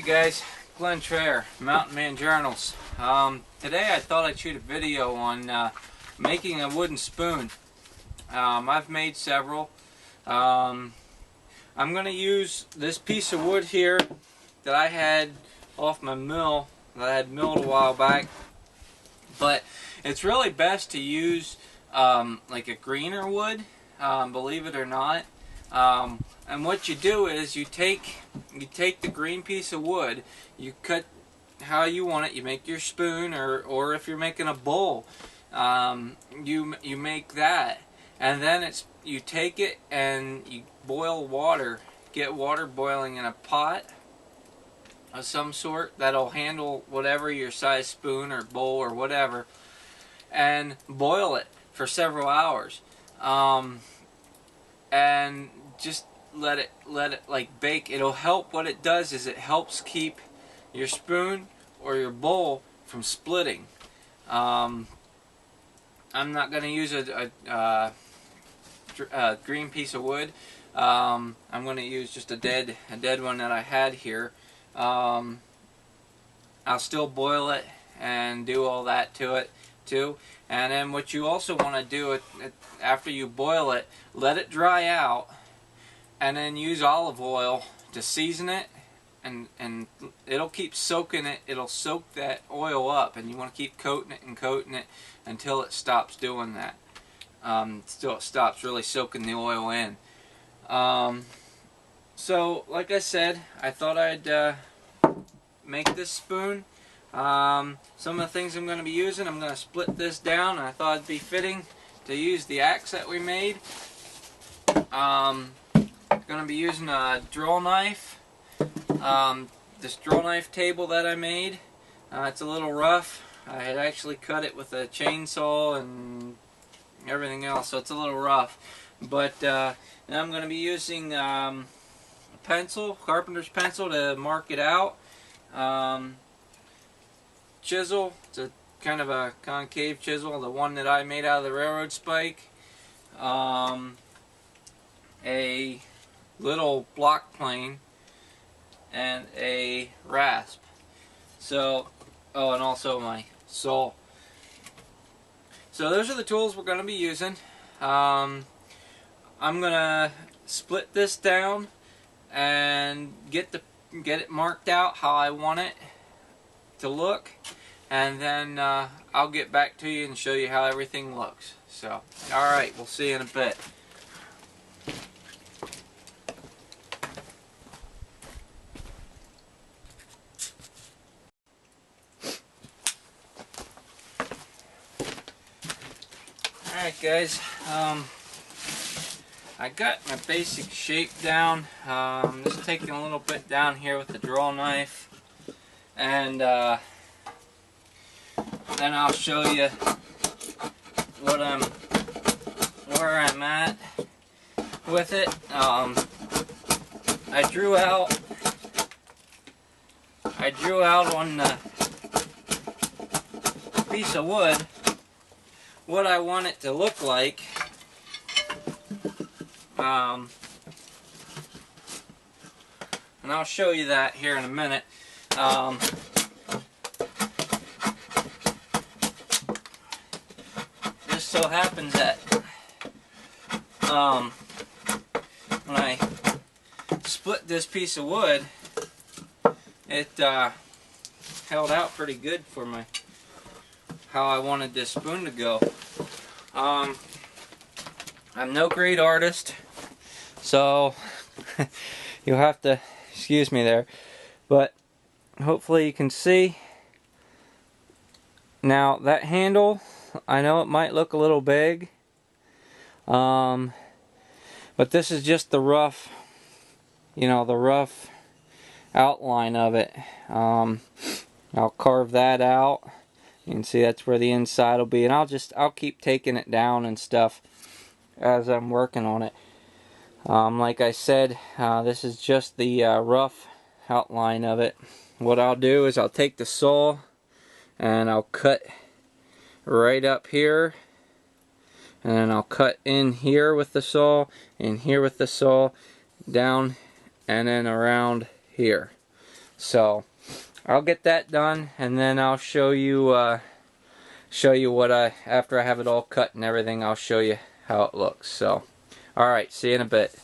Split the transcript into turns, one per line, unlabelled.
guys, Glen Trayer, Mountain Man Journals. Today I thought I'd shoot a video on making a wooden spoon. I've made several. I'm going to use this piece of wood here that I had off my mill, that I had milled a while back. But it's really best to use like a greener wood, believe it or not. And what you do is you take the green piece of wood, you cut how you want it, you make your spoon, or if you're making a bowl, you make that, and then you take it and you boil water, get water boiling in a pot of some sort that'll handle whatever your size spoon or bowl or whatever, and boil it for several hours, and just let it like bake. It'll help. What it does is it helps keep your spoon or your bowl from splitting. I'm not going to use a green piece of wood. I'm going to use just a dead one that I had here. I'll still boil it and do all that to it too. And then what you also want to do after you boil it, let it dry out, and then use olive oil to season it, and it'll keep soaking it. It'll soak that oil up, and you want to keep coating it until it stops doing that. Until it stops really soaking the oil in. So, like I said, I thought I'd make this spoon. Some of the things I'm going to be using, I'm going to split this down, and I thought it'd be fitting to use the axe that we made. Going to be using a drill knife. This drill knife table that I made, it's a little rough. I had actually cut it with a chainsaw and everything else, so it's a little rough. But now I'm going to be using a pencil, carpenter's pencil, to mark it out. Chisel, it's a kind of a concave chisel, the one that I made out of the railroad spike. A little block plane, and a rasp. So, oh, and also my saw. So those are the tools we're going to be using. I'm going to split this down and get it marked out how I want it to look, and then I'll get back to you and show you how everything looks. So, alright, we'll see you in a bit. Alright guys, I got my basic shape down. Just taking a little bit down here with the draw knife, and then I'll show you where I'm at with it. I drew out on the piece of wood what I want it to look like. And I'll show you that here in a minute. Just so happens that when I split this piece of wood, it held out pretty good for how I wanted this spoon to go. I'm no great artist, so you'll have to excuse me there, but hopefully you can see. Now that handle, I know it might look a little big, but this is just the rough, the rough outline of it. I'll carve that out. You can see that's where the inside will be, and I'll keep taking it down and stuff as I'm working on it. Like I said, this is just the rough outline of it. What I'll do is I'll take the saw and I'll cut right up here, and then I'll cut in here with the saw, in here with the saw, down, and then around here. So I'll get that done, and then I'll show you what after I have it all cut and everything, I'll show you how it looks. So alright, see you in a bit.